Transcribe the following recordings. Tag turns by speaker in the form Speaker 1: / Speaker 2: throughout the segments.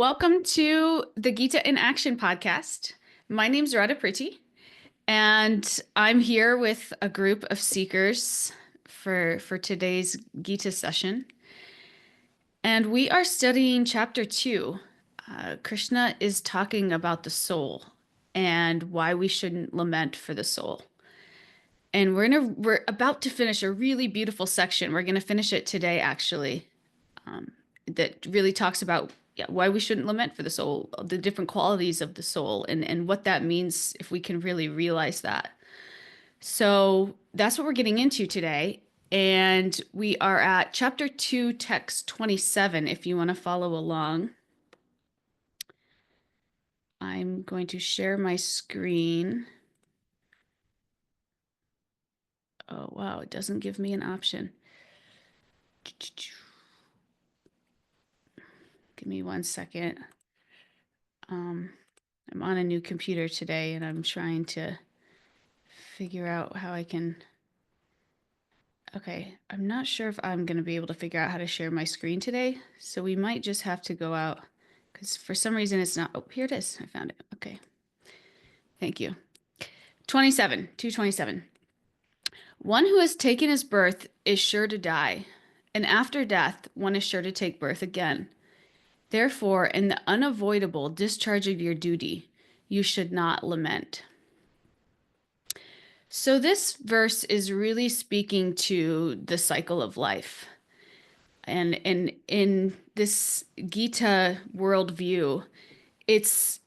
Speaker 1: Welcome to the Gita in Action podcast. My name's Radha Priti, and I'm here with a group of seekers for today's Gita session. And we are studying chapter 2. Krishna is talking about the soul and why we shouldn't lament for the soul. And we're about to finish a really beautiful section. We're gonna finish it today, actually, that really talks about why we shouldn't lament for the soul, the different qualities of the soul, and what that means if we can really realize that. So that's what we're getting into today. And we are at chapter 2, text 27, if you want to follow along. I'm going to share my screen. Oh, wow, it doesn't give me an option. Give me 1 second. I'm on a new computer today and I'm trying to figure out how I can. Okay, I'm not sure if I'm going to be able to figure out how to share my screen today, so we might just have to go out because for some reason it's not. Oh, here it is. I found it. Okay. Thank you. 227. One who has taken his birth is sure to die, and after death, one is sure to take birth again. Therefore, in the unavoidable discharge of your duty, you should not lament. So this verse is really speaking to the cycle of life. And in this Gita worldview, it's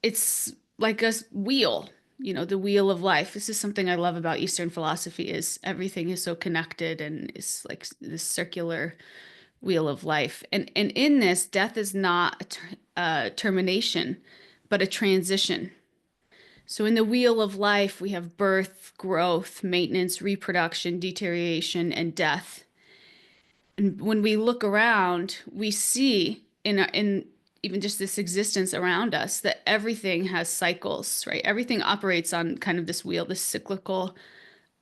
Speaker 1: like a wheel, the wheel of life. This is something I love about Eastern philosophy is everything is so connected and it's like this circular wheel of life. And in this, death is not a termination, but a transition. So in the wheel of life, we have birth, growth, maintenance, reproduction, deterioration, and death. And when we look around, we see in even just this existence around us that everything has cycles, right? Everything operates on kind of this wheel, this cyclical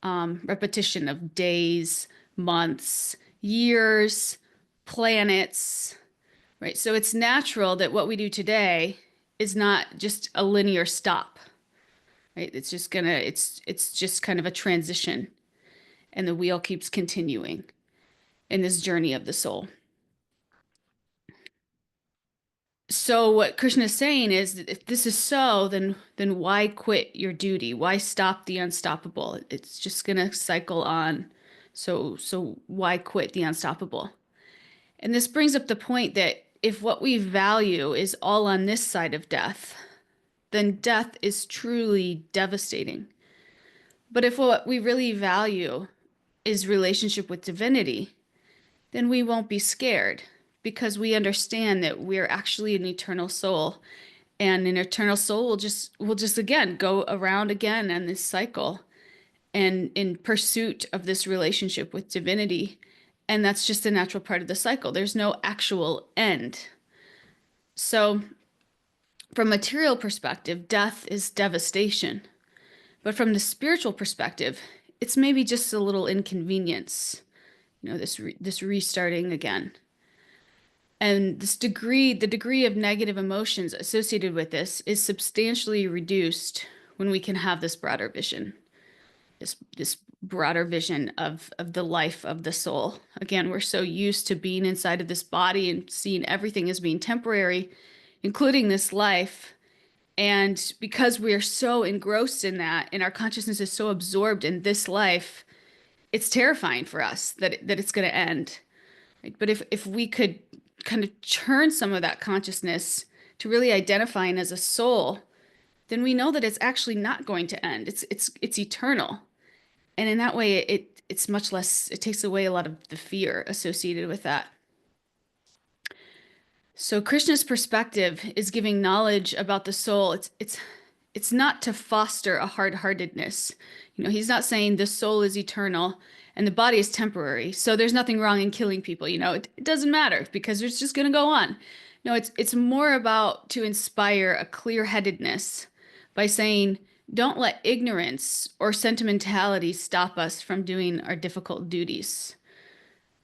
Speaker 1: repetition of days, months, years, planets, right? So it's natural that what we do today is not just a linear stop, right? It's just kind of a transition, and the wheel keeps continuing in this journey of the soul. So what Krishna is saying is that if this is so, then why quit your duty? Why stop the unstoppable? It's just gonna cycle on. So why quit the unstoppable? And this brings up the point that if what we value is all on this side of death, then death is truly devastating. But if what we really value is relationship with divinity, then we won't be scared because we understand that we're actually an eternal soul, and an eternal soul will just again go around again in this cycle and in pursuit of this relationship with divinity. And that's just a natural part of the cycle. There's no actual end. So from a material perspective, death is devastation. But from the spiritual perspective, it's maybe just a little inconvenience, this restarting again. And the degree of negative emotions associated with this is substantially reduced when we can have this broader vision, this broader vision of the life of the soul. Again, we're so used to being inside of this body and seeing everything as being temporary, including this life. And because we are so engrossed in that, and our consciousness is so absorbed in this life, it's terrifying for us that it's going to end. Right? But if we could kind of turn some of that consciousness to really identifying as a soul, then we know that it's actually not going to end. It's eternal. And in that way, it's much less, it takes away a lot of the fear associated with that. So Krishna's perspective is giving knowledge about the soul. It's not to foster a hard-heartedness. He's not saying the soul is eternal and the body is temporary. So there's nothing wrong in killing people. It doesn't matter because it's just going to go on. No, it's more about to inspire a clear-headedness by saying, don't let ignorance or sentimentality stop us from doing our difficult duties,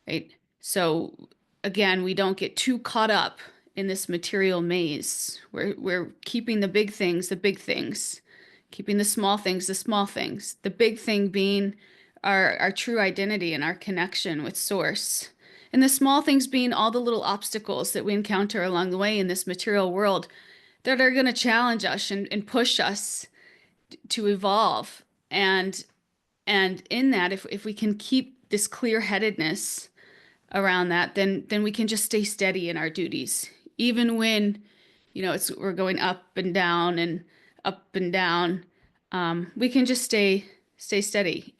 Speaker 1: right? So again, we don't get too caught up in this material maze. We're keeping the big things, keeping the small things, the small things. The big thing being our true identity and our connection with source. And the small things being all the little obstacles that we encounter along the way in this material world that are going to challenge us and push us to evolve. And in that, if we can keep this clear-headedness around that, then we can just stay steady in our duties, even when, we're going up and down and up and down. We can just stay steady.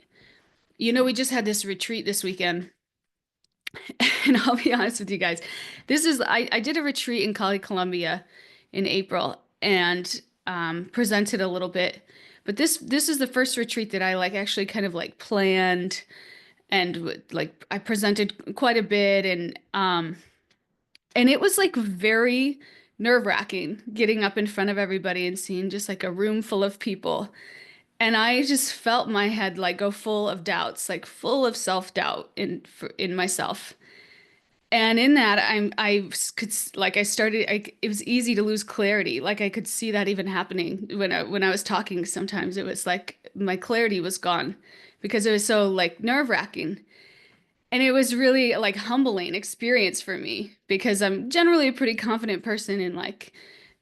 Speaker 1: We just had this retreat this weekend, and I'll be honest with you guys. I did a retreat in Cali, Colombia in April and presented a little bit. But this is the first retreat that I like actually kind of like planned and like I presented quite a bit and it was like very nerve-wracking getting up in front of everybody and seeing just like a room full of people. And I just felt my head like go full of doubts, like full of self-doubt in myself. And in that, I could like I started. It was easy to lose clarity. Like I could see that even happening when I was talking. Sometimes it was like my clarity was gone because it was so like nerve-wracking. And it was really like humbling experience for me because I'm generally a pretty confident person and like,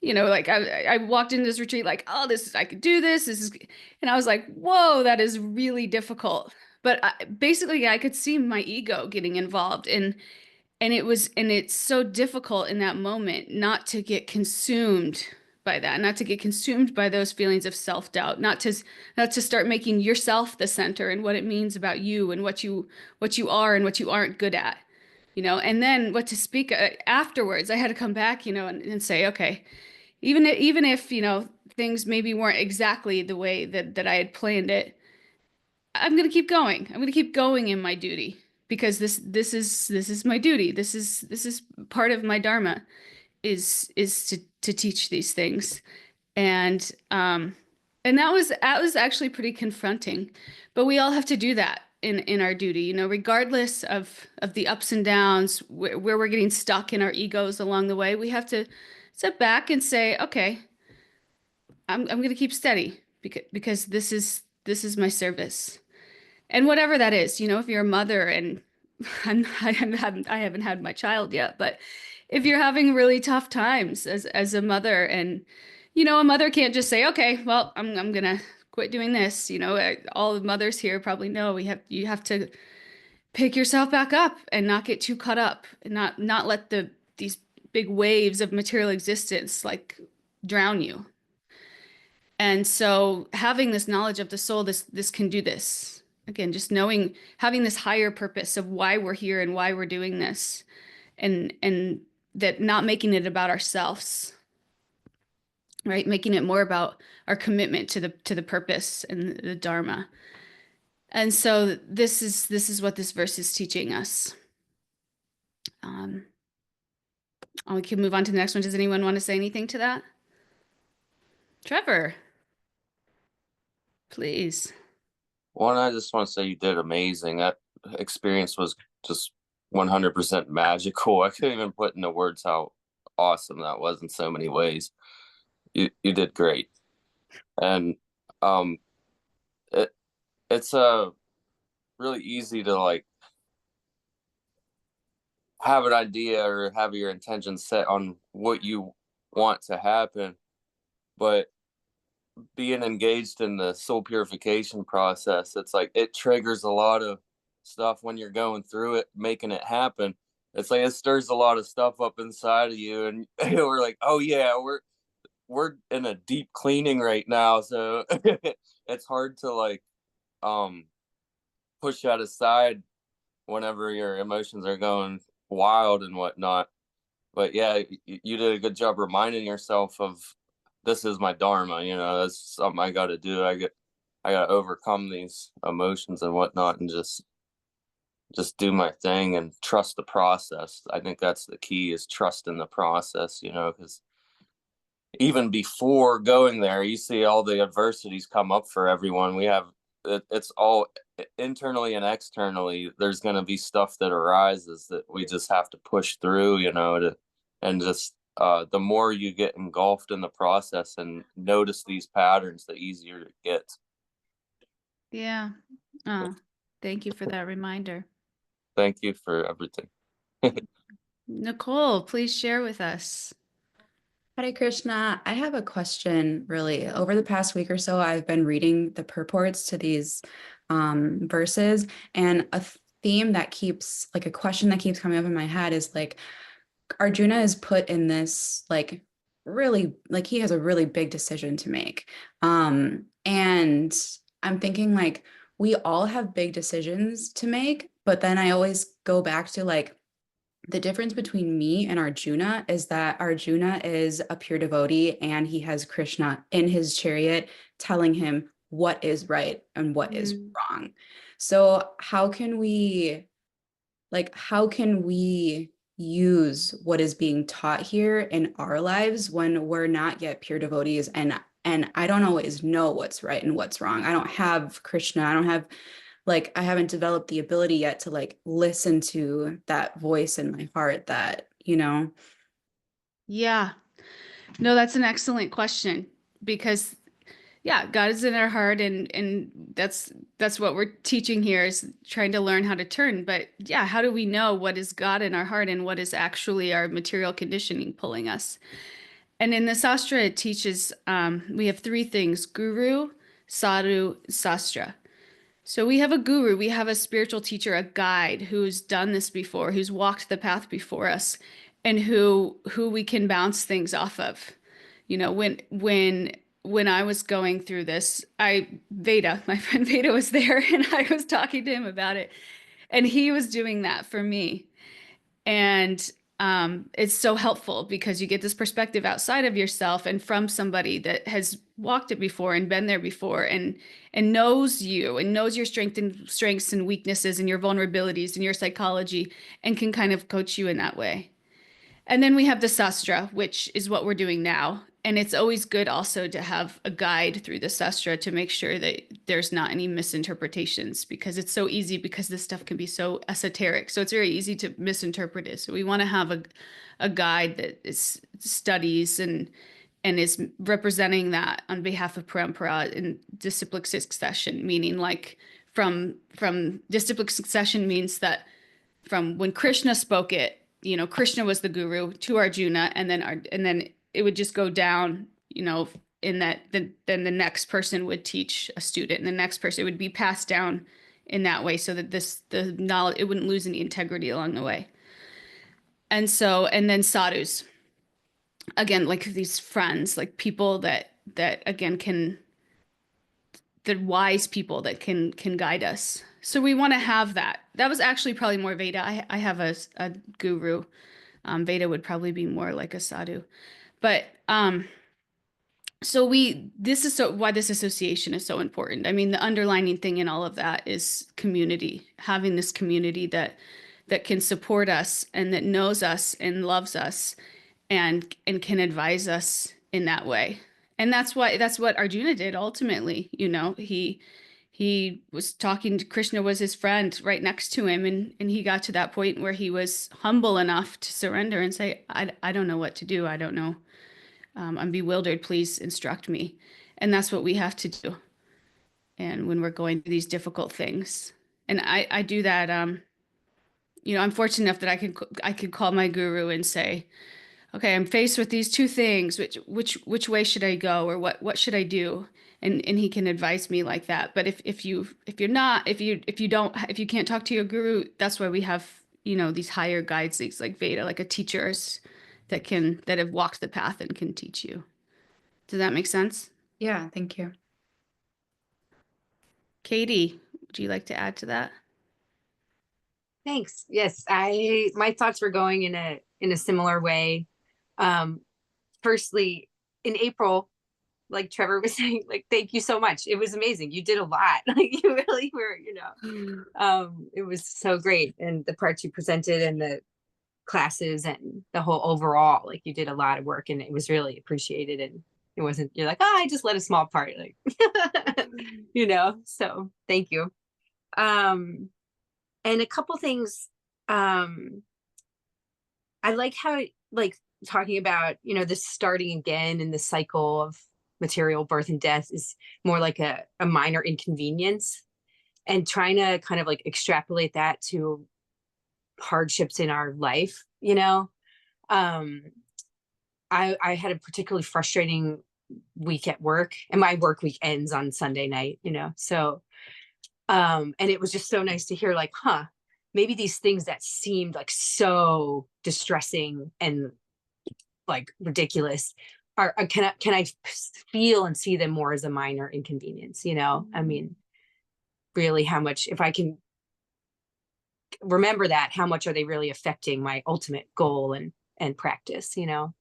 Speaker 1: like I walked into this retreat like, oh, I could do this. And I was like, whoa, that is really difficult. But basically, I could see my ego getting involved, and it's so difficult in that moment not to get consumed by that, not to get consumed by those feelings of self-doubt, not to start making yourself the center and what it means about you and what you are and what you aren't good at. And then what to speak afterwards. I had to come back, and say, okay, even if, things maybe weren't exactly the way that I had planned it, I'm going to keep going. I'm going to keep going in my duty because this is my duty. This is part of my dharma is to teach these things. And that was actually pretty confronting. But we all have to do that in our duty, regardless of the ups and downs where we're getting stuck in our egos along the way. We have to step back and say, okay, I'm going to keep steady because this is my service. And whatever that is, if you're a mother and I haven't had my child yet, but if you're having really tough times as a mother and, a mother can't just say, okay, well, I'm gonna quit doing this. All the mothers here probably know you have to pick yourself back up and not get too caught up and not let these big waves of material existence like drown you. And so having this knowledge of the soul, this can do this. Again, just knowing, having this higher purpose of why we're here and why we're doing this, and that not making it about ourselves, right? Making it more about our commitment to the purpose and the Dharma. And so this is what this verse is teaching us. We can move on to the next one. Does anyone want to say anything to that? Trevor, please.
Speaker 2: One, I just want to say you did amazing. That experience was just 100% magical. I couldn't even put into words how awesome that was in so many ways. You did great. And it it's really easy to like have an idea or have your intention set on what you want to happen, but being engaged in the soul purification process, it's like it triggers a lot of stuff when you're going through it, making it happen. It's like it stirs a lot of stuff up inside of you, and we're like, oh yeah, we're in a deep cleaning right now, so it's hard to like push that aside whenever your emotions are going wild and whatnot. But yeah, you did a good job reminding yourself of this is my dharma. That's something I got to do. I got to overcome these emotions and whatnot, and just do my thing and trust the process. I think that's the key, is trust in the process. Because even before going there, you see all the adversities come up for everyone. It's all internally and externally. There's going to be stuff that arises that we just have to push through, and just the more you get engulfed in the process and notice these patterns, the easier it gets.
Speaker 1: Yeah. Oh, thank you for that reminder.
Speaker 2: Thank you for everything.
Speaker 1: Nicole, please share with us.
Speaker 3: Hare Krishna, I have a question really. Over the past week or so, I've been reading the purports to these verses, and a theme that keeps, like a question that keeps coming up in my head is like, Arjuna is put in this like really, like he has a really big decision to make. And I'm thinking like we all have big decisions to make, but then I always go back to like the difference between me and Arjuna is that Arjuna is a pure devotee and he has Krishna in his chariot telling him what is right and what is wrong. So how can we use what is being taught here in our lives when we're not yet pure devotees, and I don't always know what's right and what's wrong. I don't have Krishna. I don't have like I haven't developed the ability yet to like listen to that voice in my heart that, you know.
Speaker 1: Yeah. No, that's an excellent question because yeah, God is in our heart and that's what we're teaching here is trying to learn how to turn. But yeah, how do we know what is God in our heart and what is actually our material conditioning pulling us? And in the Sastra, it teaches we have three things: guru, sadhu, sastra. So we have a guru, we have a spiritual teacher, a guide who's done this before, who's walked the path before us, and who we can bounce things off of. You know, when I was going through this, Veda, my friend Veda was there and I was talking to him about it. And he was doing that for me. And it's so helpful because you get this perspective outside of yourself and from somebody that has walked it before and been there before and knows you and knows your strengths and weaknesses and your vulnerabilities and your psychology and can kind of coach you in that way. And then we have the sastra, which is what we're doing now. And it's always good also to have a guide through the sastra to make sure that there's not any misinterpretations because it's so easy because this stuff can be so esoteric. So it's very easy to misinterpret it. So we want to have a guide that is studies and is representing that on behalf of parampara in disciplic succession, meaning like from disciplic succession means that from when Krishna spoke it, you know, Krishna was the guru to Arjuna, and then it would just go down, you know, in that then the next person would teach a student, and the next person it would be passed down in that way, so that the knowledge it wouldn't lose any integrity along the way. And then sadhus, again, like these friends, like people that again can the wise people that can guide us. So we want to have that. That was actually probably more Veda. I have a guru. Veda would probably be more like a sadhu. But so this is so why this association is so important. I mean, the underlining thing in all of that is community, having this community that can support us and that knows us and loves us and can advise us in that way. And that's what Arjuna did ultimately. You know, he was talking to Krishna was his friend right next to him and he got to that point where he was humble enough to surrender and say, I don't know what to do. I don't know. I'm bewildered. Please instruct me. And that's what we have to do. And when we're going through these difficult things. And I do that. You know, I'm fortunate enough that I could call my guru and say, okay, I'm faced with these two things. Which way should I go, or what should I do? And he can advise me like that. But if you can't talk to your guru, that's why we have, you know, these higher guides, these like Veda, like a teachers that have walked the path and can teach you. Does that make sense?
Speaker 3: Yeah, thank you.
Speaker 1: Katie, would you like to add to that?
Speaker 4: Thanks. Yes, my thoughts were going in a similar way. Firstly, in April, like Trevor was saying, like, thank you so much. It was amazing. You did a lot. Like you really were, you know, it was so great. And the parts you presented and the classes and the whole overall, like you did a lot of work and it was really appreciated. And it wasn't, you're like, oh, I just led a small part, like, you know, so thank you. And a couple things, I like how like talking about, you know, this starting again in the cycle of material birth and death is more like a minor inconvenience, and trying to kind of like extrapolate that to hardships in our life, you know. um I had a particularly frustrating week at work, and my work week ends on Sunday night, you know. So and it was just so nice to hear like, huh, maybe these things that seemed like so distressing and like ridiculous are can I feel and see them more as a minor inconvenience, you know. I mean, really, how much, if I can remember that, how much are they really affecting my ultimate goal and practice, you know.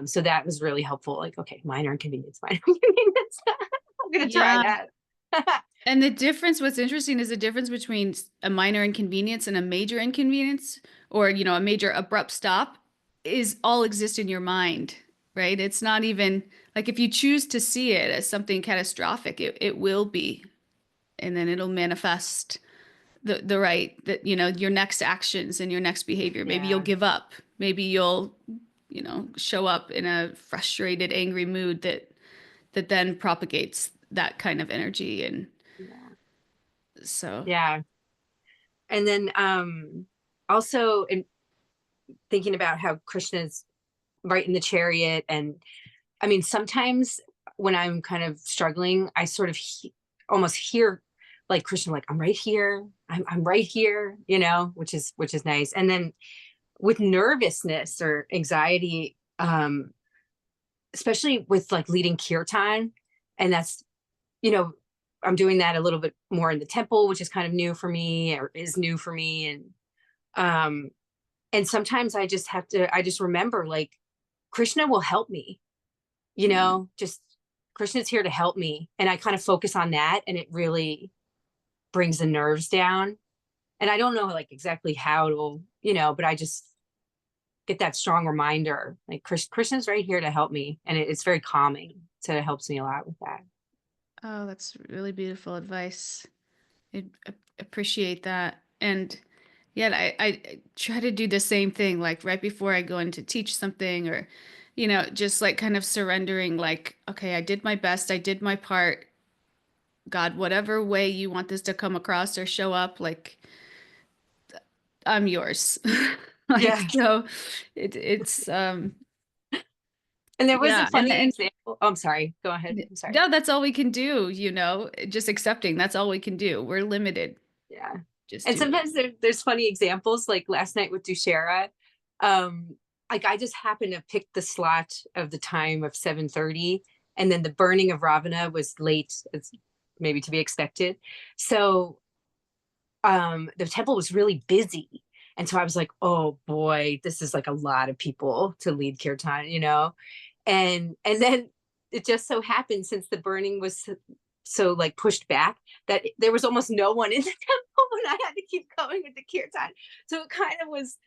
Speaker 4: So that was really helpful. Like, okay, minor inconvenience, minor inconvenience. I'm gonna try
Speaker 1: Yeah.
Speaker 4: that.
Speaker 1: And the difference, what's interesting is the difference between a minor inconvenience and a major inconvenience, or, you know, a major abrupt stop, is all exist in your mind, right? It's not even like if you choose to see it as something catastrophic, it will be, and then it'll manifest the right, that, you know, your next actions and your next behavior. Maybe you'll
Speaker 4: Yeah.
Speaker 1: give up. Maybe you'll, you know, show up in a frustrated, angry mood that then propagates that kind of energy. And
Speaker 4: Yeah.
Speaker 1: so,
Speaker 4: Yeah. And then also in thinking about how Krishna's right in the chariot. And I mean, sometimes when I'm kind of struggling, I sort of almost hear like Krishna, like, I'm right here. I'm right here, you know, which is nice. And then with nervousness or anxiety, especially with like leading kirtan, and that's, you know, I'm doing that a little bit more in the temple, which is kind of new for me, or is new for me. Um and sometimes I just remember like Krishna will help me, you know, just Krishna's here to help me. And I kind of focus on that, and it really brings the nerves down. And I don't know like exactly how it'll, you know, but I just get that strong reminder, like Krishna's right here to help me. And it's very calming. So it helps me a lot with that.
Speaker 1: oh, that's really beautiful advice. Appreciate that. And yeah, I try to do the same thing, like right before I go in to teach something, or, you know, just like kind of surrendering, like, okay, I did my best, I did my part. God, whatever way you want this to come across or show up, like, I'm yours. Like,
Speaker 4: Yeah.
Speaker 1: so it's
Speaker 4: And there was a
Speaker 1: yeah,
Speaker 4: funny
Speaker 1: and
Speaker 4: example. Oh, I'm sorry. Go ahead. I'm sorry.
Speaker 1: no, that's all we can do, you know, just accepting that's all we can do. We're limited
Speaker 4: Yeah.
Speaker 1: just
Speaker 4: And
Speaker 1: to it.
Speaker 4: sometimes there's funny examples, like last night with Dushera. Like I just happened to pick the slot of the time of 7:30, and then the burning of Ravana was late, as maybe to be expected. So the temple was really busy. And so I was like, oh boy, this is like a lot of people to lead kirtan, you know? And then it just so happened, since the burning was so like pushed back, that there was almost no one in the temple, and I had to keep going with the kirtan. So it kind of was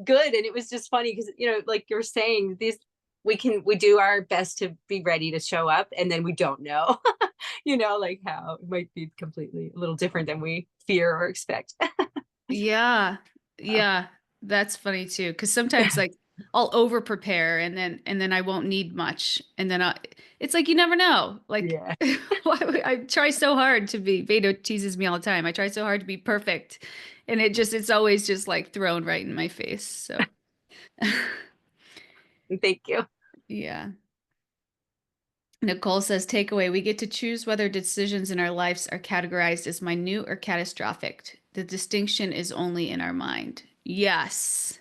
Speaker 4: good. And it was just funny because, you know, like you're saying, these we do our best to be ready to show up, and then we don't know, you know, like how it might be completely a little different than we fear or expect.
Speaker 1: Yeah. Yeah. That's funny too. Because sometimes like I'll over prepare and then I won't need much. And then it's like you never know. Like
Speaker 4: Yeah.
Speaker 1: I try so hard to be, Veda teases me all the time. I try so hard to be perfect. And it's always just like thrown right in my face. So
Speaker 4: Thank you.
Speaker 1: yeah. Nicole says, takeaway, we get to choose whether decisions in our lives are categorized as minute or catastrophic. The distinction is only in our mind. Yes.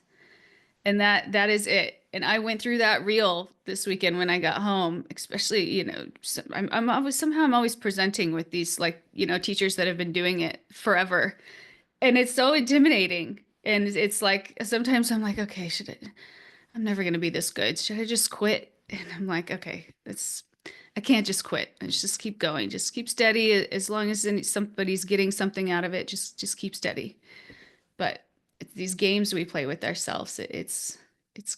Speaker 1: And that is it. And I went through that reel this weekend when I got home, especially, you know, I'm always somehow I'm always presenting with these like, you know, teachers that have been doing it forever. And it's so intimidating. And it's like sometimes I'm like, okay, I'm never gonna be this good. Should I just quit? And I'm like, okay, I can't just quit. I just keep going. Just keep steady. As long as somebody's getting something out of it, just keep steady. But it's these games we play with ourselves. It's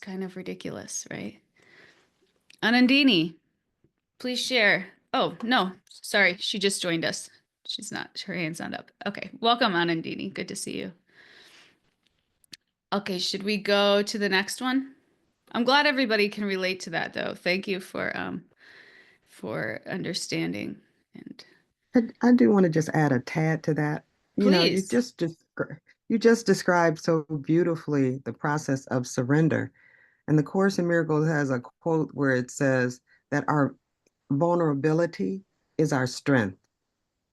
Speaker 1: kind of ridiculous, right? Anandini, please share. Oh, no, sorry. She just joined us. She's not, her hand's not up. Okay. Welcome, Anandini. Good to see you. Okay, should we go to the next one? I'm glad everybody can relate to that though. Thank you for understanding. And
Speaker 5: I do want to just add a tad to that. You know,
Speaker 1: please.
Speaker 5: you just described so beautifully the process of surrender. And the Course in Miracles has a quote where it says that our vulnerability is our strength,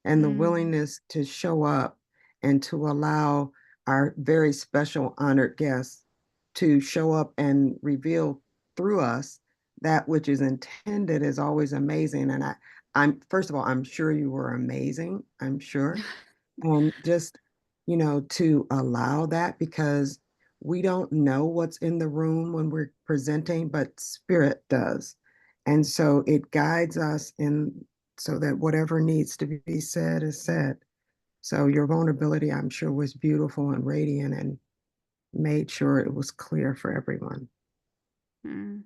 Speaker 5: and the
Speaker 1: Mm.
Speaker 5: willingness to show up and to allow our very special honored guests to show up and reveal through us that which is intended is always amazing. And I'm first of all, I'm sure you were amazing. I'm sure. And just, you know, to allow that, because we don't know what's in the room when we're presenting, but spirit does. And so it guides us in so that whatever needs to be said is said. So your vulnerability, I'm sure, was beautiful and radiant and made sure it was clear for everyone.
Speaker 1: Mm.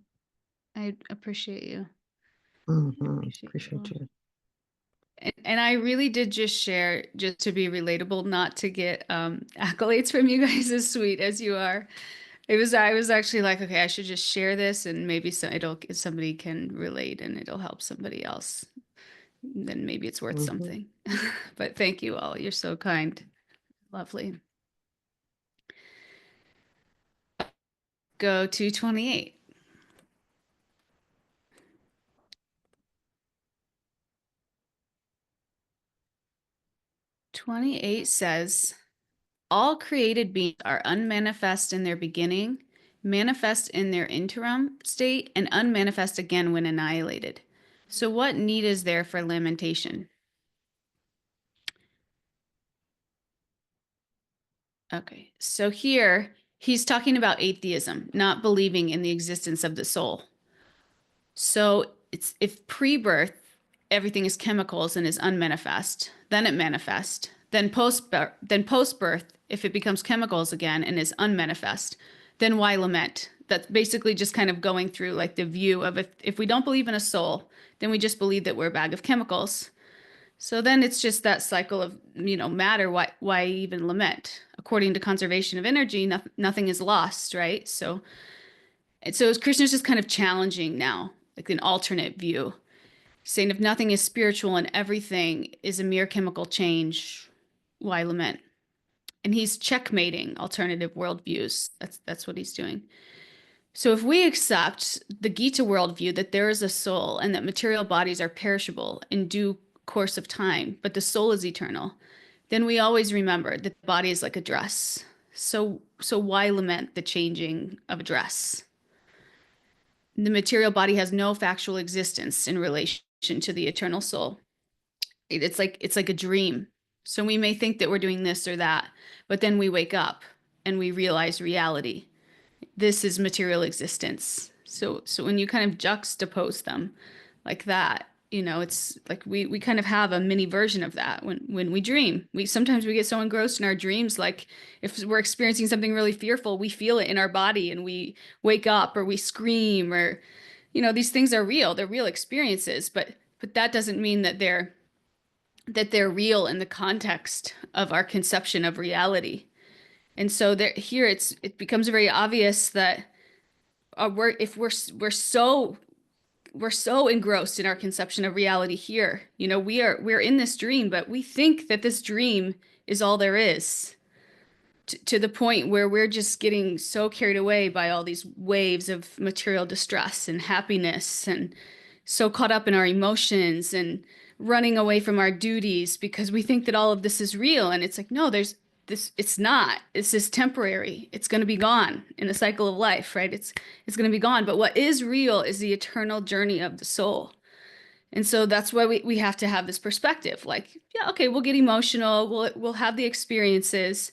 Speaker 1: I appreciate you. Appreciate you all.
Speaker 5: Appreciate you.
Speaker 1: And I really did just share just to be relatable, not to get accolades from you guys as sweet as you are. I was actually like, okay, I should just share this and maybe somebody can relate and it'll help somebody else. Then maybe it's worth
Speaker 5: Mhm.
Speaker 1: something. But thank you all. You're so kind. Lovely. Go to 28. "28 says, all created beings are unmanifest in their beginning, manifest in their interim state, and unmanifest again when annihilated. So what need is there for lamentation?" Okay, so here he's talking about atheism, not believing in the existence of the soul. So it's if pre-birth everything is chemicals and is unmanifest, then it manifests. Then post-birth, if it becomes chemicals again and is unmanifest, then why lament? That's basically just kind of going through like the view of if we don't believe in a soul, then we just believe that we're a bag of chemicals. So then it's just that cycle of, matter. Why even lament? According to conservation of energy, nothing is lost, right? So Krishna's just kind of challenging now, like an alternate view, saying if nothing is spiritual and everything is a mere chemical change, why lament? And he's checkmating alternative worldviews. That's what he's doing. So if we accept the Gita worldview that there is a soul and that material bodies are perishable in due course of time, but the soul is eternal, then we always remember that the body is like a dress. So why lament the changing of a dress? The material body has no factual existence in relation to the eternal soul. It's like a dream. So we may think that we're doing this or that, but then we wake up and we realize reality. This is material existence. So when you kind of juxtapose them like that, it's like we kind of have a mini version of that when we dream. We sometimes we get so engrossed in our dreams, like if we're experiencing something really fearful, we feel it in our body and we wake up or we scream or these things are real. They're real experiences, but that doesn't mean that they're real in the context of our conception of reality. And so here it becomes very obvious that if we're so engrossed in our conception of reality here, we're in this dream, but we think that this dream is all there is, to the point where we're just getting so carried away by all these waves of material distress and happiness and so caught up in our emotions and running away from our duties because we think that all of this is real. And it's like, no, there's this, it's not. It's just temporary. It's going to be gone in the cycle of life, right? It's going to be gone. But what is real is the eternal journey of the soul. And so that's why we have to have this perspective. Like, yeah, okay, we'll get emotional. We'll have the experiences,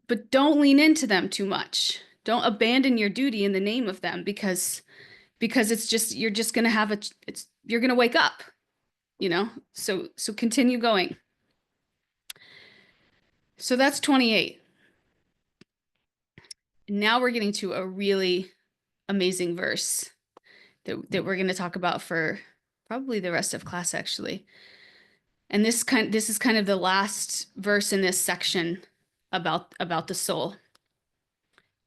Speaker 1: but don't lean into them too much. Don't abandon your duty in the name of them because it's just you're just gonna have you're gonna wake up, so continue going. So that's 28. Now we're getting to a really amazing verse that we're going to talk about for probably the rest of class, actually. And this is kind of the last verse in this section about the soul.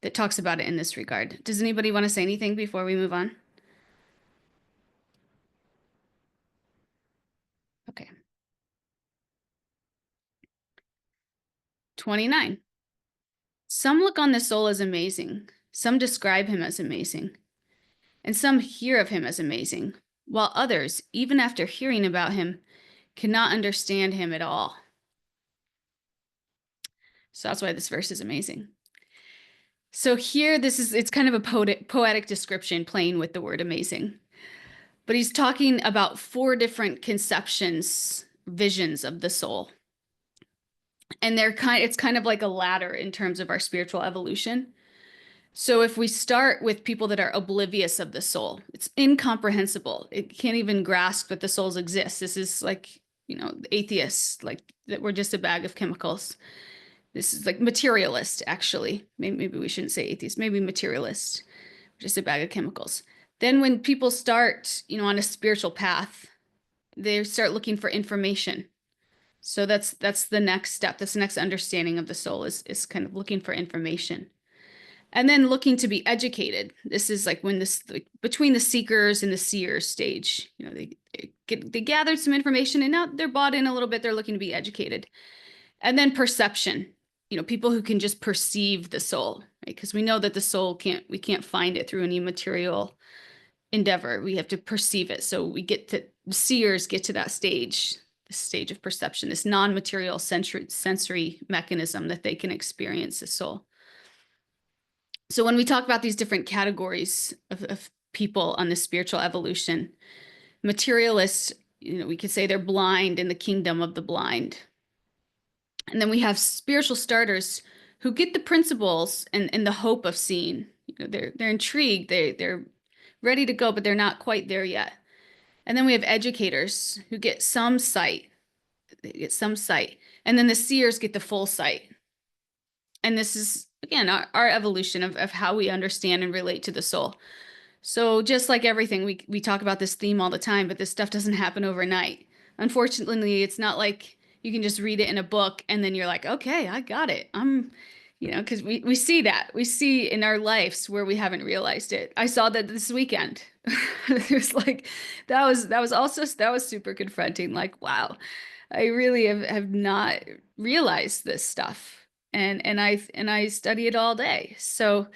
Speaker 1: that talks about it in this regard. Does anybody want to say anything before we move on? Okay. 29. Some look on the soul as amazing. Some describe him as amazing. And some hear of him as amazing, while others, even after hearing about him, cannot understand him at all. So that's why this verse is amazing. So here, it's kind of a poetic description playing with the word amazing. But he's talking about 4 different conceptions, visions of the soul. And it's kind of like a ladder in terms of our spiritual evolution. So if we start with people that are oblivious of the soul, it's incomprehensible. It can't even grasp that the souls exist. This is like, atheists, like that we're just a bag of chemicals. This is like materialist, actually. Maybe we shouldn't say atheist, maybe materialist, just a bag of chemicals. Then when people start, on a spiritual path, they start looking for information. So that's the next step. That's the next understanding of the soul is kind of looking for information. And then looking to be educated. This is like when between the seekers and the seers stage, they gathered some information and now they're bought in a little bit. They're looking to be educated. And then perception, people who can just perceive the soul, right? Because we know that the soul we can't find it through any material endeavor. We have to perceive it. So seers get to that stage, the stage of perception, this non-material sensory mechanism that they can experience the soul. So when we talk about these different categories of people on the spiritual evolution, materialists, we could say they're blind in the kingdom of the blind. And then we have spiritual starters who get the principles and the hope of seeing. They're intrigued, they're ready to go, but they're not quite there yet. And then we have educators who get some sight. They get some sight. And then the seers get the full sight. And this is, again, our evolution of how we understand and relate to the soul. So just like everything, we talk about this theme all the time, but this stuff doesn't happen overnight. Unfortunately, it's not like you can just read it in a book and then you're like, okay, I got it. Because we see that. We see in our lives where we haven't realized it. I saw that this weekend. It was like, that was super confronting. Like, wow, I really have not realized this stuff. And I study it all day. So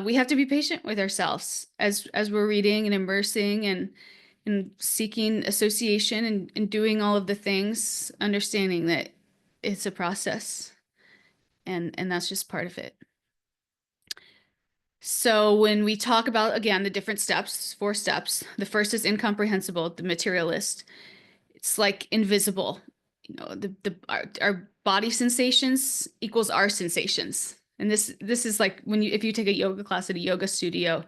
Speaker 1: we have to be patient with ourselves as we're reading and immersing and seeking association and doing all of the things, understanding that it's a process and that's just part of it. So when we talk about, again, the different steps, 4 steps, the first is incomprehensible, the materialist. It's like invisible. Our body sensations equals our sensations. And this is like if you take a yoga class at a yoga studio,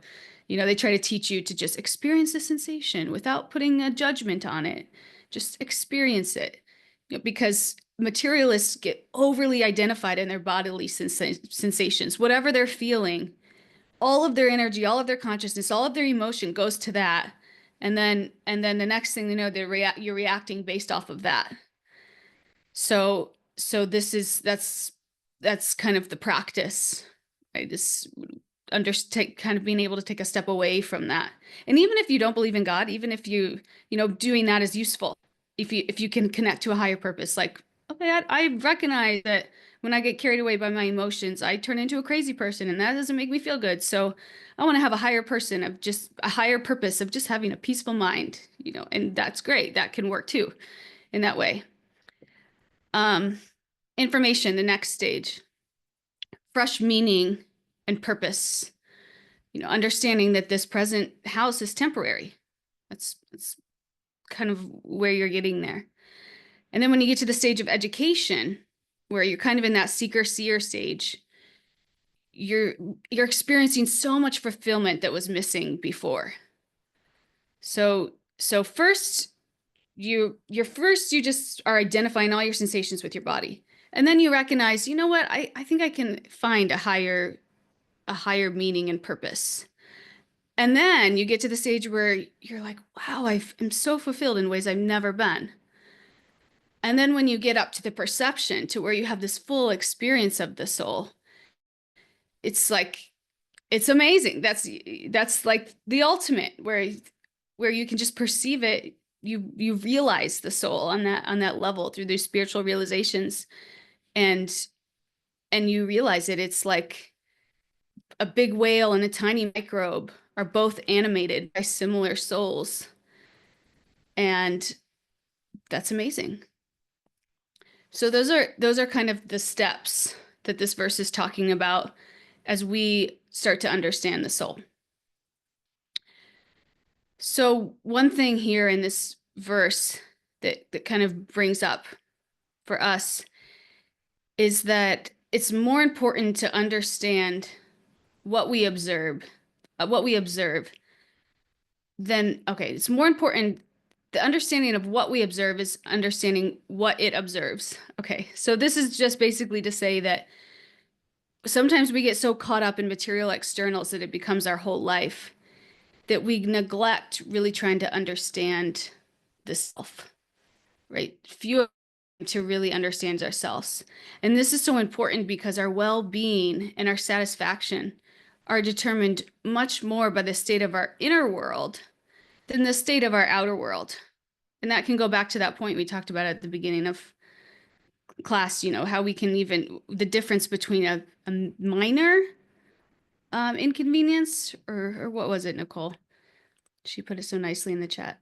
Speaker 1: they try to teach you to just experience the sensation without putting a judgment on it. Just experience it. Because materialists get overly identified in their bodily sensations. Whatever they're feeling, all of their energy, all of their consciousness, all of their emotion goes to that. And then the next thing you know, you're reacting based off of that. So that's kind of the practice, right? This kind of being able to take a step away from that. And even if you don't believe in God, even if doing that is useful, if you can connect to a higher purpose, like, okay, I recognize that when I get carried away by my emotions, I turn into a crazy person and that doesn't make me feel good. So I want to have a higher purpose of just having a peaceful mind, and that's great. That can work too in that way. Information, the next stage, fresh meaning and purpose, understanding that this present house is temporary. That's kind of where you're getting there. And then when you get to the stage of education, where you're kind of in that seeker-seer stage, you're experiencing so much fulfillment that was missing before. So first you just are identifying all your sensations with your body. And then you recognize, what, I think I can find a higher meaning and purpose. And then you get to the stage where you're like, wow, I'm so fulfilled in ways I've never been. And then when you get up to the perception, to where you have this full experience of the soul, it's like, it's amazing. That's like the ultimate, where you can just perceive it. You realize the soul on that level through these spiritual realizations, and you realize it. It's like a big whale and a tiny microbe are both animated by similar souls, and that's amazing. So those are kind of the steps that this verse is talking about as we start to understand the soul. So one thing here in this verse that kind of brings up for us is that it's more important to understand what we observe, then, okay, it's more important. The understanding of what we observe is understanding what it observes. Okay, so this is just basically to say that sometimes we get so caught up in material externals that it becomes our whole life, that we neglect really trying to understand the self, right? Few to really understand ourselves. And this is so important because our well-being and our satisfaction are determined much more by the state of our inner world than the state of our outer world. And that can go back to that point we talked about at the beginning of class, how we can even, the difference between a minor inconvenience, or what was it, Nicole? She put it so nicely in the chat.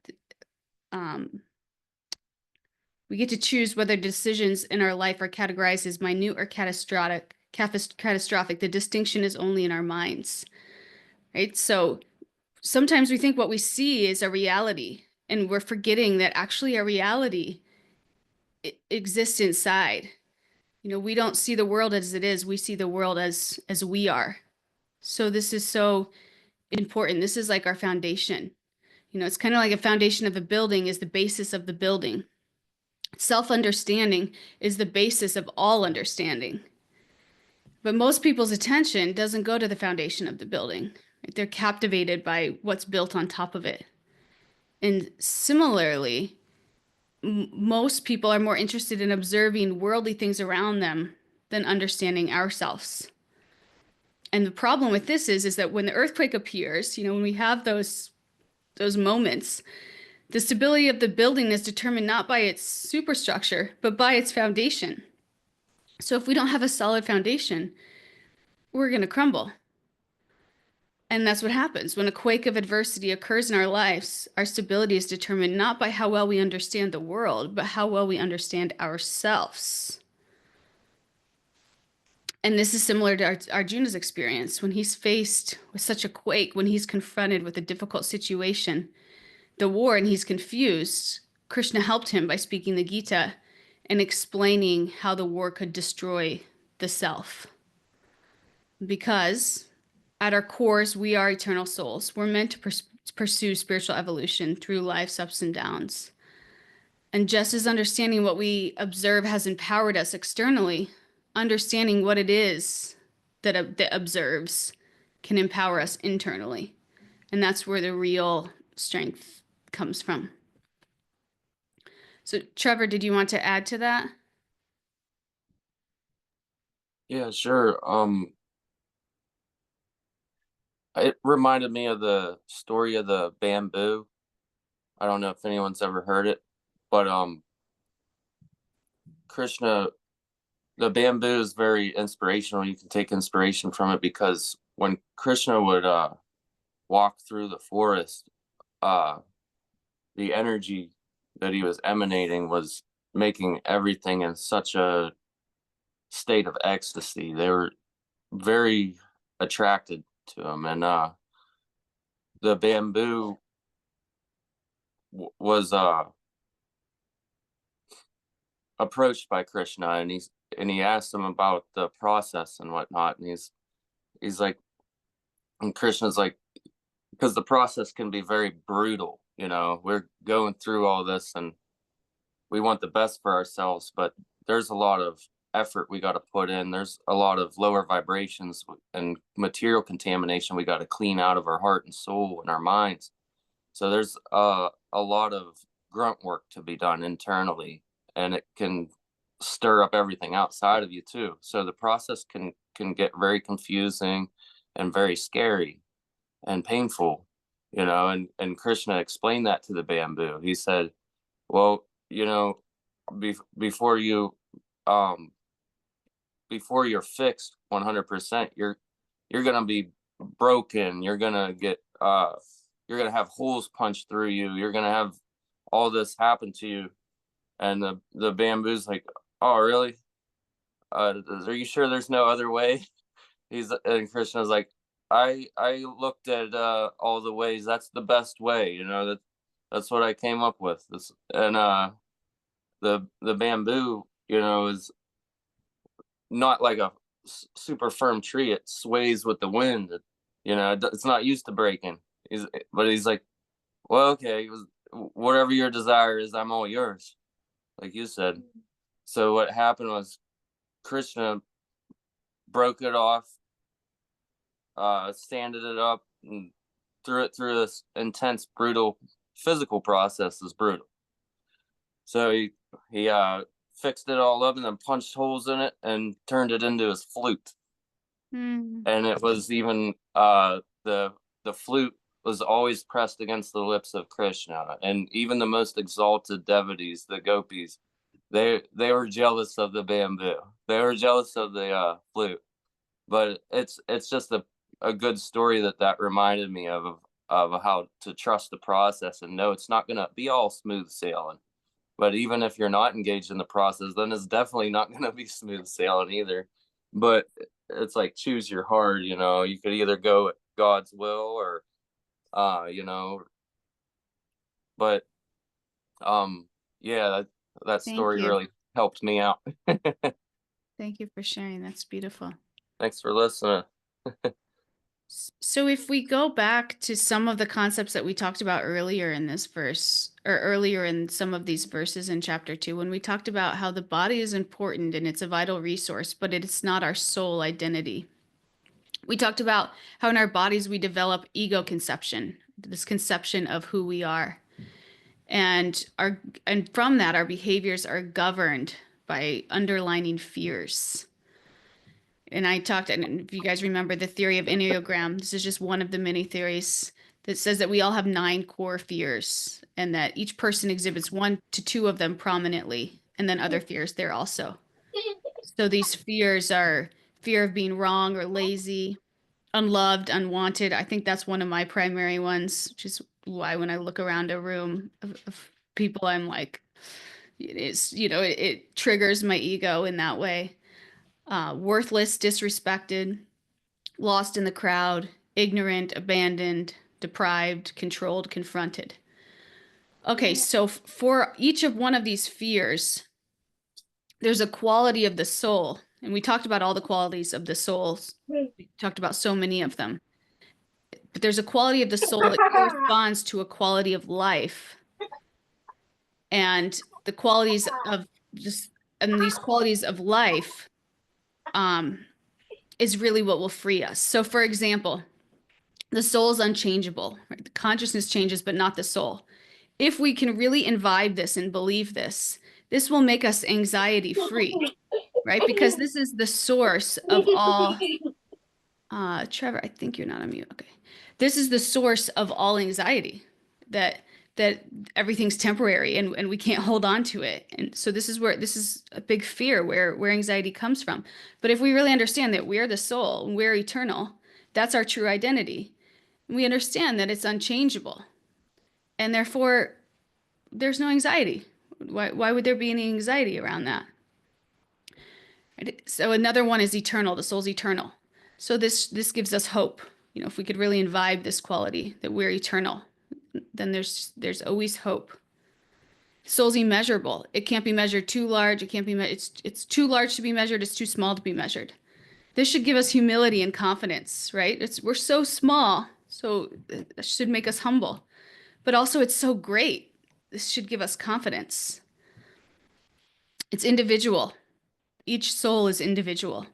Speaker 1: We get to choose whether decisions in our life are categorized as minute or catastrophic. The distinction is only in our minds, right? So sometimes we think what we see is a reality, and we're forgetting that actually a reality exists inside. We don't see the world as it is. We see the world as we are. So this is so important. This is like our foundation. It's kind of like a foundation of a building is the basis of the building. Self-understanding is the basis of all understanding. But most people's attention doesn't go to the foundation of the building. They're captivated by what's built on top of it. And similarly, most people are more interested in observing worldly things around them than understanding ourselves. And the problem with this is that when the earthquake appears, when we have those moments, the stability of the building is determined not by its superstructure, but by its foundation. So if we don't have a solid foundation, we're going to crumble. And that's what happens. When a quake of adversity occurs in our lives, our stability is determined not by how well we understand the world, but how well we understand ourselves. And this is similar to Arjuna's experience. When he's faced with such a quake, when he's confronted with a difficult situation, the war, and he's confused, Krishna helped him by speaking the Gita and explaining how the war could destroy the self. Because at our cores, we are eternal souls. We're meant to pursue spiritual evolution through life's ups and downs. And just as understanding what we observe has empowered us externally, understanding what it is that observes can empower us internally. And that's where the real strength comes from. So Trevor, did you want to add to that?
Speaker 2: Yeah, sure. It reminded me of the story of the bamboo. I don't know if anyone's ever heard it, but Krishna, the bamboo is very inspirational. You can take inspiration from it because when Krishna would walk through the forest, the energy that he was emanating was making everything in such a state of ecstasy. They were very attracted to him, and the bamboo was approached by Krishna, and he asked him about the process and whatnot, and he's like, and Krishna's like, because the process can be very brutal. We're going through all this and we want the best for ourselves, but there's a lot of effort we got to put in. There's a lot of lower vibrations and material contamination we got to clean out of our heart and soul and our minds. So there's a lot of grunt work to be done internally, and it can stir up everything outside of you too. So the process can get very confusing and very scary and painful, and Krishna explained that to the bamboo. He said, well, before you're fixed 100%, you're going to be broken. You're going to have holes punched through you. You're going to have all this happen to you. And the bamboo's like, oh, really? Are you sure there's no other way? And Krishna's like, I looked at all the ways. That's the best way. That's what I came up with. And the bamboo, is not like a super firm tree. It sways with the wind. It's not used to breaking. But he's like, well, okay, whatever your desire is, I'm all yours, like you said. So what happened was Krishna broke it off, sanded it up, and threw it through this intense, brutal physical process. Is brutal. So he fixed it all up and then punched holes in it and turned it into his flute. And it was even the flute was always pressed against the lips of Krishna, and even the most exalted devotees, the gopis, they were jealous of the bamboo. They were jealous of the flute. But it's just a good story that reminded me of how to trust the process and know it's not going to be all smooth sailing. But even if you're not engaged in the process, then it's definitely not going to be smooth sailing either. But it's like, choose your heart. You could either go at God's will or but yeah, that story really helped me out.
Speaker 1: Thank you for sharing. That's beautiful.
Speaker 2: Thanks for listening.
Speaker 1: So if we go back to some of the concepts that we talked about earlier in this verse, or earlier in some of these verses in chapter 2, when we talked about how the body is important and it's a vital resource, but it's not our sole identity. We talked about how in our bodies we develop ego conception, this conception of who we are. And from that, our behaviors are governed by underlining fears. And if you guys remember the theory of Enneagram, this is just one of the many theories that says that we all have 9 core fears and that each person exhibits 1 to 2 of them prominently, and then other fears there also. So these fears are fear of being wrong or lazy, unloved, unwanted. I think that's one of my primary ones, which is why when I look around a room of people, I'm like, it triggers my ego in that way. Worthless, disrespected, lost in the crowd, ignorant, abandoned, deprived, controlled, confronted. Okay, so for each of one of these fears, there's a quality of the soul. And we talked about all the qualities of the souls. We talked about so many of them. But there's a quality of the soul that corresponds to a quality of life. And the qualities of these qualities of life is really what will free us. So for example, the soul is unchangeable, right? The consciousness changes, but not the soul. If we can really imbibe this and believe this, this will make us anxiety free, right? Because this is the source of all, Trevor, I think you're not on mute. Okay. This is the source of all anxiety, that everything's temporary and we can't hold on to it. And so this is a big fear where anxiety comes from. But if we really understand that we're the soul and we're eternal, that's our true identity. And we understand that it's unchangeable. And therefore, there's no anxiety. Why would there be any anxiety around that? So another one is eternal. The soul's eternal. So this gives us hope. If we could really imbibe this quality that we're eternal, then there's always hope. Soul's immeasurable. It can't be measured too large. It can't be it's too large to be measured. It's too small to be measured. This should give us humility and confidence, right? We're so small, so it should make us humble. But also it's so great. This should give us confidence. It's individual. Each soul is individual.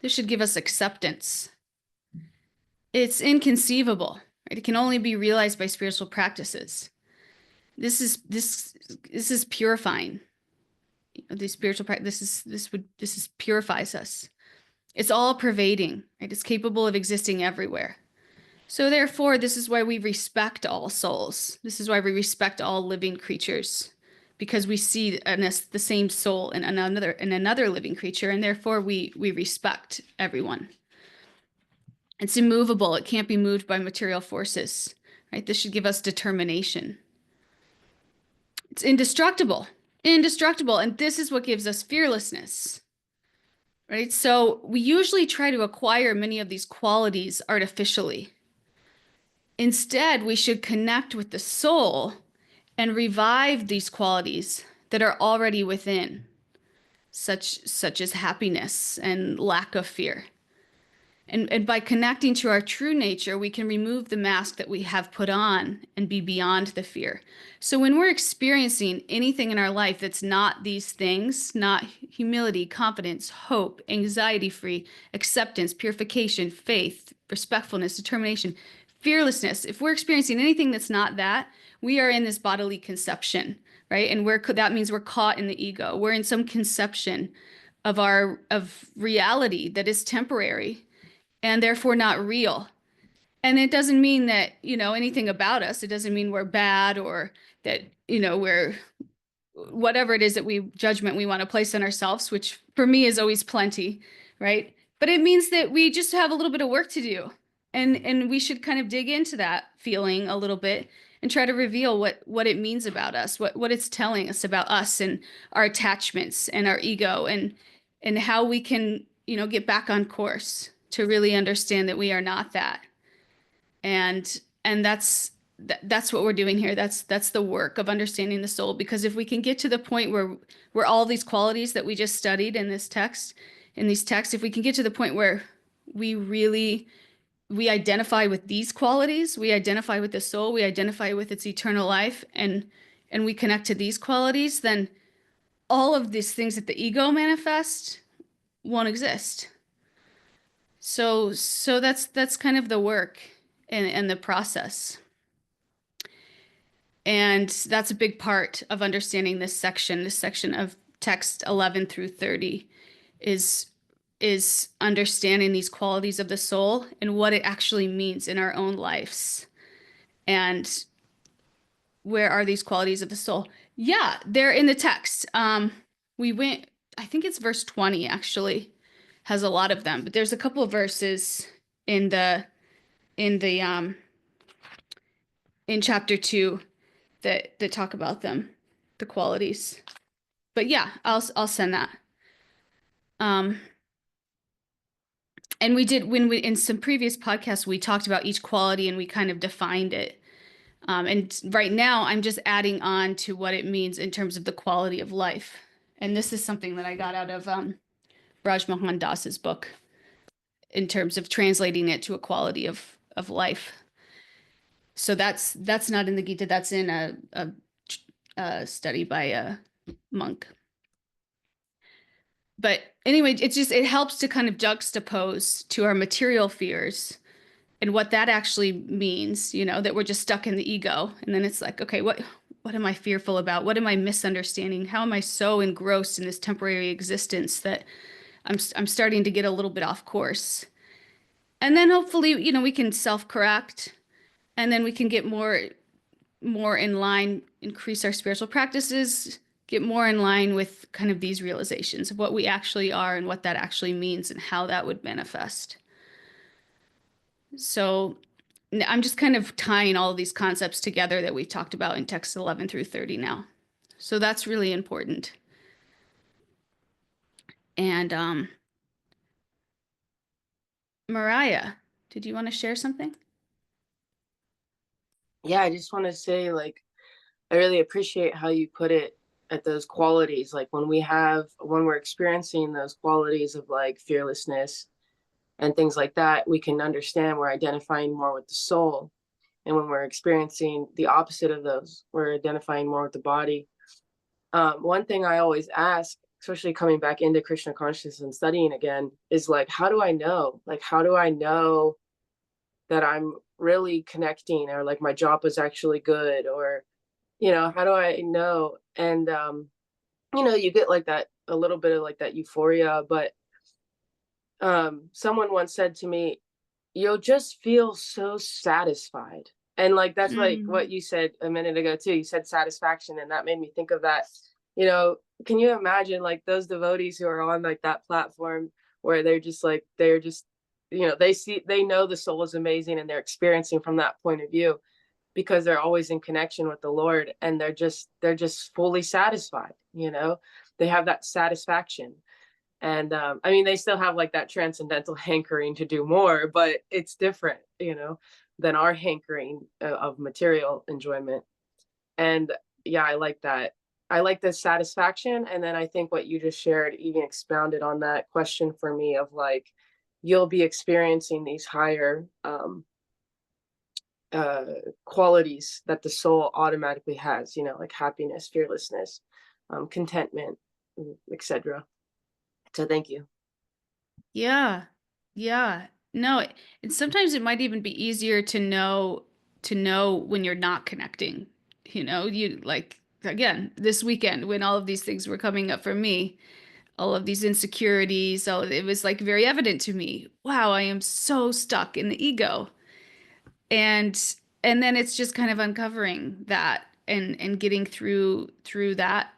Speaker 1: This should give us acceptance. It's inconceivable, right? It can only be realized by spiritual practices. This is purifying. these spiritual practice, this is purifies us. It's all pervading, right? It's capable of existing everywhere. So therefore, this is why we respect all souls. This is why we respect all living creatures, because we see the same soul in another living creature, and therefore we respect everyone. It's immovable. It can't be moved by material forces, right? This should give us determination. It's indestructible, indestructible, and this is what gives us fearlessness, right? So we usually try to acquire many of these qualities artificially. Instead, we should connect with the soul and revive these qualities that are already within, such as happiness and lack of fear. And by connecting to our true nature, we can remove the mask that we have put on and be beyond the fear. So when we're experiencing anything in our life that's not these things, not humility, confidence, hope, anxiety-free, acceptance, purification, faith, respectfulness, determination, fearlessness, if we're experiencing anything that's not that, we are in this bodily conception, right? And that means we're caught in the ego. We're in some conception of reality that is temporary and therefore not real. And it doesn't mean that, anything about us. It doesn't mean we're bad or that, we're whatever it is that judgment we want to place on ourselves, which for me is always plenty, right? But it means that we just have a little bit of work to do. And we should kind of dig into that feeling a little bit and try to reveal what it means about us, what it's telling us about us and our attachments and our ego and how we can, get back on course to really understand that we are not that. And that's what we're doing here. That's the work of understanding the soul. Because if we can get to the point where all these qualities that we just studied in these texts, if we can get to the point where we identify with these qualities, we identify with the soul, we identify with its eternal life, and we connect to these qualities, then all of these things that the ego manifests won't exist. So that's kind of the work and the process. And that's a big part of understanding this section of text 11 through 30 is understanding these qualities of the soul and what it actually means in our own lives. And where are these qualities of the soul? Yeah, they're in the text. I think it's verse 20 actually has a lot of them, but there's a couple of verses in chapter 2 that talk about them, the qualities. But yeah, I'll send that. And in some previous podcasts, we talked about each quality and we kind of defined it. And right now I'm just adding on to what it means in terms of the quality of life. And this is something that I got out of Raj Mohan Das's book in terms of translating it to a quality of life. So that's not in the Gita. That's in a study by a monk. But anyway, it helps to kind of juxtapose to our material fears and what that actually means, that we're just stuck in the ego. And then it's like, okay, what am I fearful about? What am I misunderstanding? How am I so engrossed in this temporary existence that I'm starting to get a little bit off course? And then hopefully, we can self-correct, and then we can get more in line, increase our spiritual practices, get more in line with kind of these realizations of what we actually are and what that actually means and how that would manifest. So I'm just kind of tying all of these concepts together that we've talked about in text 11 through 30 now. So that's really important. And Mariah, did you want to share something?
Speaker 6: Yeah, I just want to say, I really appreciate how you put it at those qualities. Like when we're experiencing those qualities of fearlessness and things like that, we can understand we're identifying more with the soul. And when we're experiencing the opposite of those, we're identifying more with the body. One thing I always ask, especially coming back into Krishna consciousness and studying again, is how do I know? How do I know that I'm really connecting, or my job is actually good, or how do I know? And you know, you get like that, a little bit of like that euphoria. But someone once said to me, you'll just feel so satisfied. And like that's like what
Speaker 1: Mm.
Speaker 6: you said a minute ago too. You said satisfaction, and that made me think of that. You know, can you imagine like those devotees who are on like that platform where they're just, you know, they know the soul is amazing and they're experiencing from that point of view because they're always in connection with the Lord, and they're just fully satisfied, you know. They have that satisfaction. And I mean, they still have like that transcendental hankering to do more, but it's different, you know, than our hankering of material enjoyment. And yeah, I like that. I like the satisfaction. And then I think what you just shared even expounded on that question for me of like, you'll be experiencing these higher uh, qualities that the soul automatically has, you know, like happiness, fearlessness, contentment, etc. So thank you.
Speaker 1: Yeah. Yeah. No, and sometimes it might even be easier to know when you're not connecting. You know, you like again, this weekend when all of these things were coming up for me, all of these insecurities, it was like very evident to me. Wow, I am so stuck in the ego. And and then it's just kind of uncovering that and getting through that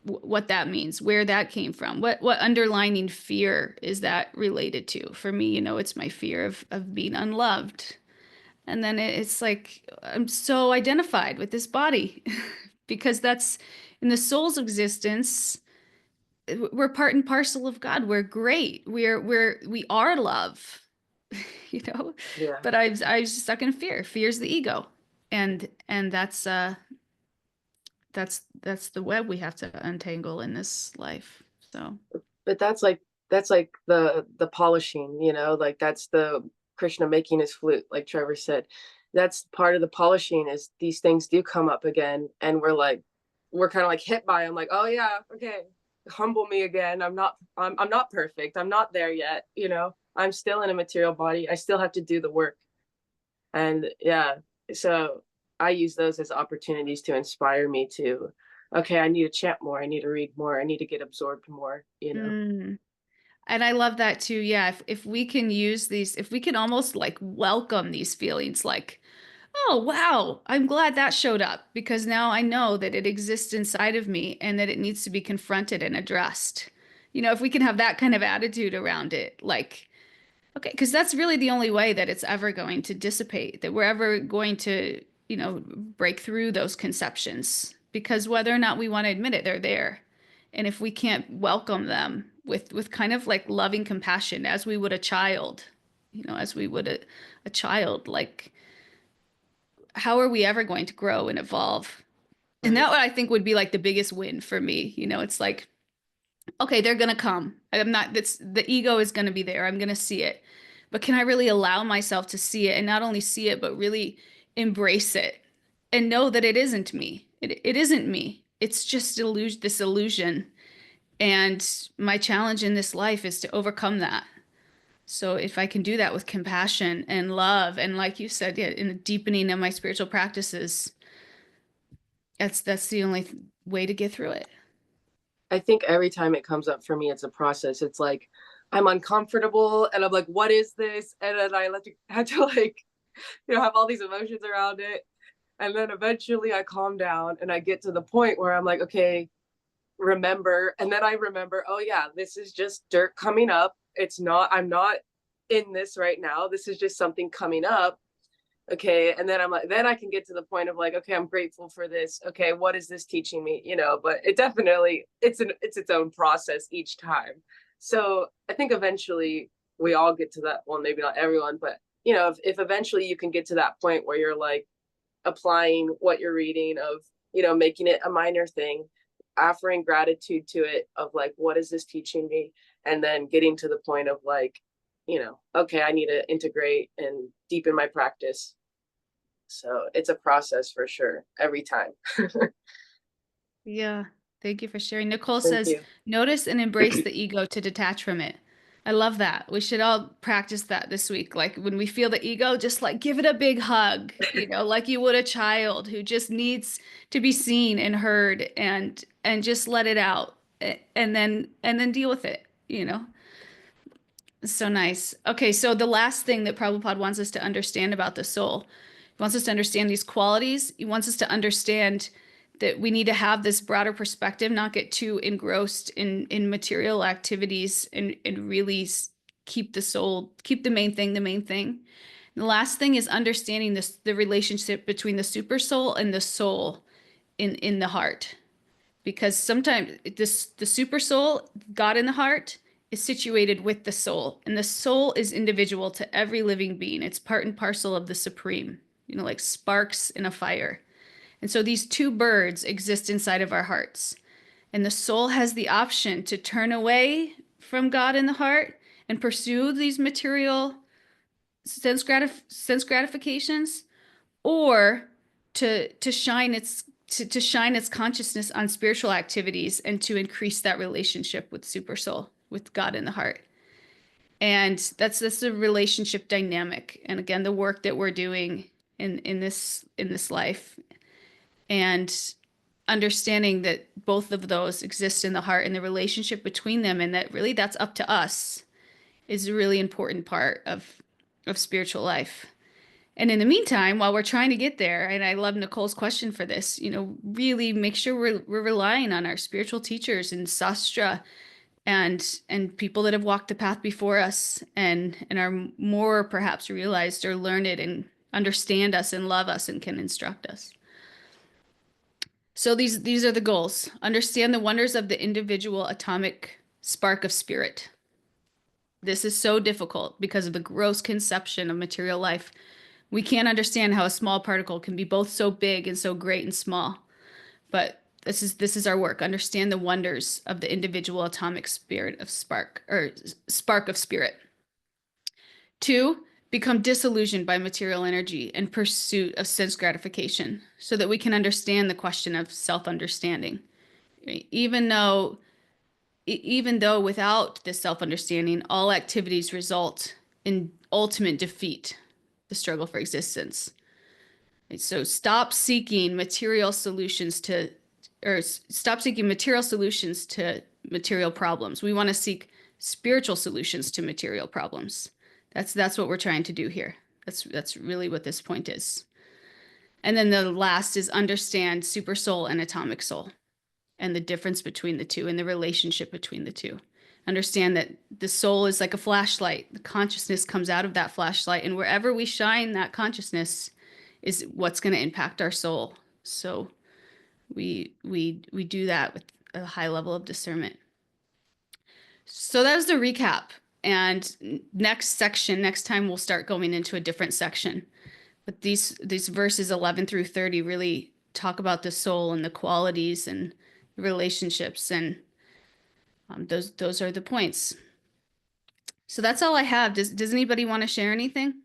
Speaker 1: what that means, where that came from, what underlining fear is that related to. For me, you know, it's my fear of being unloved. And then it's like I'm so identified with this body because that's in the soul's existence. We're part and parcel of God. We're great. We are love, you know.
Speaker 6: Yeah.
Speaker 1: But I was stuck in fear. Fear's the ego, and that's the web we have to untangle in this life. So
Speaker 6: But that's like the polishing, you know, like that's the Krishna making his flute, like Trevor said. That's part of the polishing, is these things do come up again, and we're kind of like hit by them, like, oh yeah, okay, humble me again. I'm not perfect. I'm not there yet, you know. I'm still in a material body. I still have to do the work. And yeah, so I use those as opportunities to inspire me to, okay, I need to chant more, I need to read more, I need to get absorbed more, you know.
Speaker 1: mm. And I love that too. Yeah, if we can use these, if we can almost like welcome these feelings, like, oh wow, I'm glad that showed up because now I know that it exists inside of me and that it needs to be confronted and addressed. You know, if we can have that kind of attitude around it, like, okay, because that's really the only way that it's ever going to dissipate, that we're ever going to, you know, break through those conceptions. Because whether or not we want to admit it, they're there. And if we can't welcome them with kind of like loving compassion, as we would a child, you know, as we would a child, like, how are we ever going to grow and evolve? And
Speaker 6: Right.
Speaker 1: that I think would be like the biggest win for me. You know, it's like, okay, they're gonna come. I'm not, that's the ego is gonna be there. I'm gonna see it. But can I really allow myself to see it and not only see it, but really embrace it and know that it isn't me. It isn't me. It's just illusion, this illusion. And my challenge in this life is to overcome that. So if I can do that with compassion and love, and like you said, yeah, in the deepening of my spiritual practices, that's the only way to get through it.
Speaker 6: I think every time it comes up for me, it's a process. It's like I'm uncomfortable and I'm like, what is this? And then had to like, you know, have all these emotions around it. And then eventually I calm down and I get to the point where I'm like, okay, remember. And then I remember, oh yeah, this is just dirt coming up. I'm not in this right now. This is just something coming up. Okay. And then I'm like, then I can get to the point of like, okay, I'm grateful for this. Okay, what is this teaching me? You know, but it definitely, it's its own process each time. So I think eventually we all get to that. Well, maybe not everyone, but you know, if eventually you can get to that point where you're like applying what you're reading, of, you know, making it a minor thing, offering gratitude to it, of like, what is this teaching me? And then getting to the point of like, you know, okay, I need to integrate and deepen my practice. So it's a process for sure, every time.
Speaker 1: Yeah. Thank you for sharing. Nicole
Speaker 6: Thank
Speaker 1: says,
Speaker 6: you.
Speaker 1: notice and embrace the ego to detach from it. I love that. We should all practice that this week. Like when we feel the ego, just like give it a big hug, like you would a child who just needs to be seen and heard, and just let it out, and then deal with it. So nice. Okay, so the last thing that Prabhupada wants us to understand about the soul, he wants us to understand these qualities. He wants us to understand that we need to have this broader perspective, not get too engrossed in material activities, and really keep the soul, keep the main thing the main thing. And the last thing is understanding the relationship between the super soul and the soul in the heart. Because sometimes the super soul, God in the heart, is situated with the soul, and the soul is individual to every living being. It's part and parcel of the supreme, like sparks in a fire. And so these two birds exist inside of our hearts. And the soul has the option to turn away from God in the heart and pursue these material sense gratifications, or to shine its consciousness on spiritual activities, and to increase that relationship with super soul, with God in the heart. And that's a relationship dynamic. And again, the work that we're doing in this life, and understanding that both of those exist in the heart, and the relationship between them, and that really that's up to us, is a really important part of spiritual life. And in the meantime, while we're trying to get there, and I love Nicole's question for this, really make sure we're relying on our spiritual teachers and sastra, and people that have walked the path before us, and are more perhaps realized or learned and understand us and love us and can instruct us. So these are the goals. Understand the wonders of the individual atomic spark of spirit. This is so difficult because of the gross conception of material life. We can't understand how a small particle can be both so big and so great and small. But this is our work. Understand the wonders of the individual atomic spirit of spark of spirit. 2, become disillusioned by material energy and pursuit of sense gratification, so that we can understand the question of self-understanding. Even though without this self-understanding, all activities result in ultimate defeat, the struggle for existence. So stop seeking material solutions to material problems. We want to seek spiritual solutions to material problems. That's what we're trying to do here. That's really what this point is. And then the last is understand super soul and atomic soul, and the difference between the two, and the relationship between the two. Understand that the soul is like a flashlight. The consciousness comes out of that flashlight, and wherever we shine that consciousness is what's going to impact our soul. So we do that with a high level of discernment. So that was the recap. And next time we'll start going into a different section. But these verses 11 through 30 really talk about the soul and the qualities and relationships, and those are the points. So that's all I have. Does anybody want to share anything?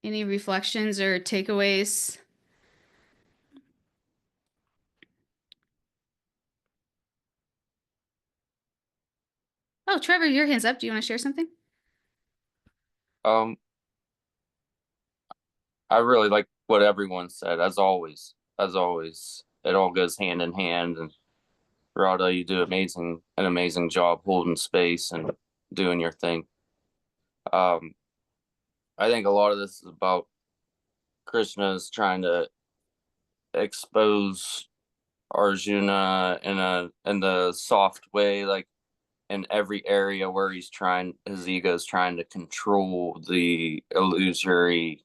Speaker 1: Any reflections or takeaways? Oh, Trevor, your hand's up. Do you want to share something?
Speaker 2: I really like what everyone said, as always. As always, it all goes hand in hand. And Radha, you do an amazing job holding space and doing your thing. I think a lot of this is about Krishna's trying to expose Arjuna in the soft way, like in every area where his ego's trying to control the illusory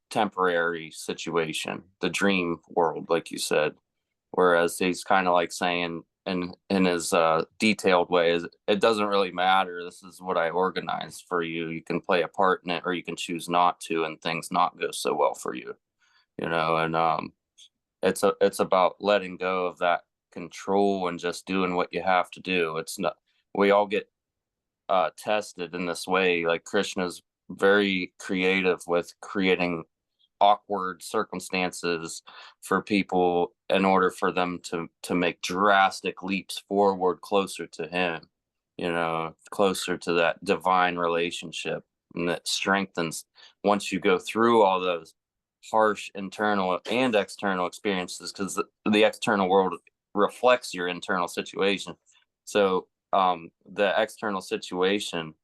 Speaker 2: temporary situation, the dream world, like you said. Whereas he's kind of like saying in his detailed way, is it doesn't really matter. This is what I organized for you. You can play a part in it, or you can choose not to, and things not go so well for you. And it's about letting go of that control and just doing what you have to do. It's not, we all get tested in this way. Like Krishna's very creative with creating awkward circumstances for people in order for them to make drastic leaps forward closer to him, closer to that divine relationship. And that strengthens once you go through all those harsh internal and external experiences, because the external world reflects your internal situation. So the external situation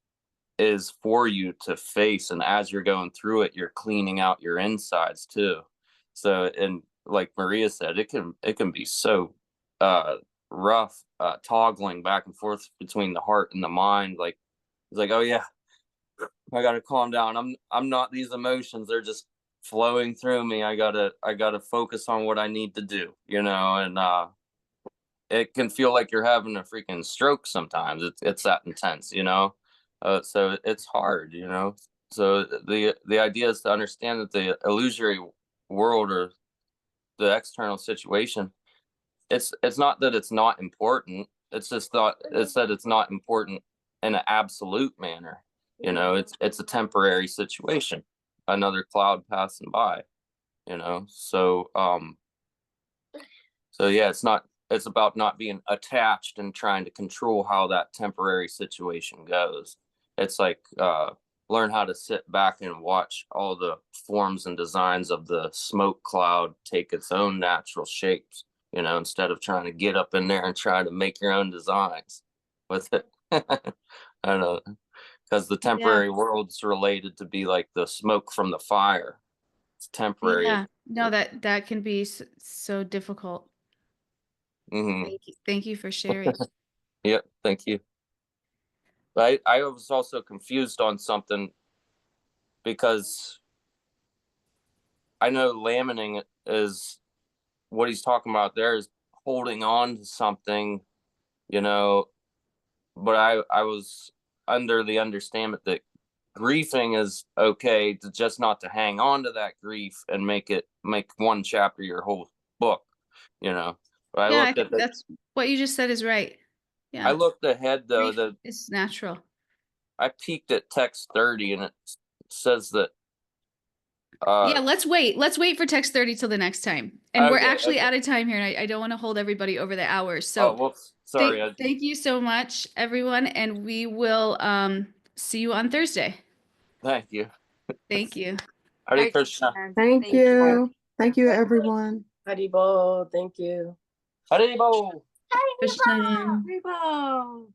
Speaker 2: is for you to face, and as you're going through it, you're cleaning out your insides too. So, and like Maria said, it can be so rough, toggling back and forth between the heart and the mind. Like it's like, oh yeah, I gotta calm down. I'm not these emotions, they're just flowing through me. I gotta focus on what I need to do, and it can feel like you're having a freaking stroke sometimes. It's that intense, so it's hard, so the idea is to understand that the illusory world, or the external situation, it's not that it's not important. It's just it's that it's not important in an absolute manner. It's a temporary situation, another cloud passing by, so yeah, it's about not being attached and trying to control how that temporary situation goes. It's like learn how to sit back and watch all the forms and designs of the smoke cloud take its own natural shapes, instead of trying to get up in there and try to make your own designs with it. I don't know, because the temporary world's related to be like the smoke from the fire. It's temporary.
Speaker 1: Yeah, no, that can be so difficult.
Speaker 2: Mm-hmm.
Speaker 1: Thank you for sharing.
Speaker 2: Yep, thank you. But I was also confused on something, because I know lamenting is what he's talking about there, is holding on to something, but I was under the understanding that grieving is okay, to just not to hang on to that grief and make one chapter your whole book, But I
Speaker 1: Yeah, I
Speaker 2: looked
Speaker 1: think
Speaker 2: at
Speaker 1: that's what you just said is right.
Speaker 2: I
Speaker 1: Yeah,
Speaker 2: looked ahead though,
Speaker 1: grief is natural.
Speaker 2: I peeked at text 30, and it says that
Speaker 1: Yeah, let's wait. Let's wait for text 30 till the next time. And we're actually
Speaker 2: okay.
Speaker 1: out of time here, and I don't want to hold everybody over the hours.
Speaker 2: Oh,
Speaker 1: So
Speaker 2: whoops. Sorry.
Speaker 1: thank you so much, everyone, and we will see you on Thursday.
Speaker 2: Thank you.
Speaker 1: Thank you.
Speaker 2: Hare Krishna.
Speaker 5: Thank you. Thank you, everyone.
Speaker 6: Haribo, thank you.
Speaker 2: Haribo.
Speaker 3: Krishna.
Speaker 4: Haribo.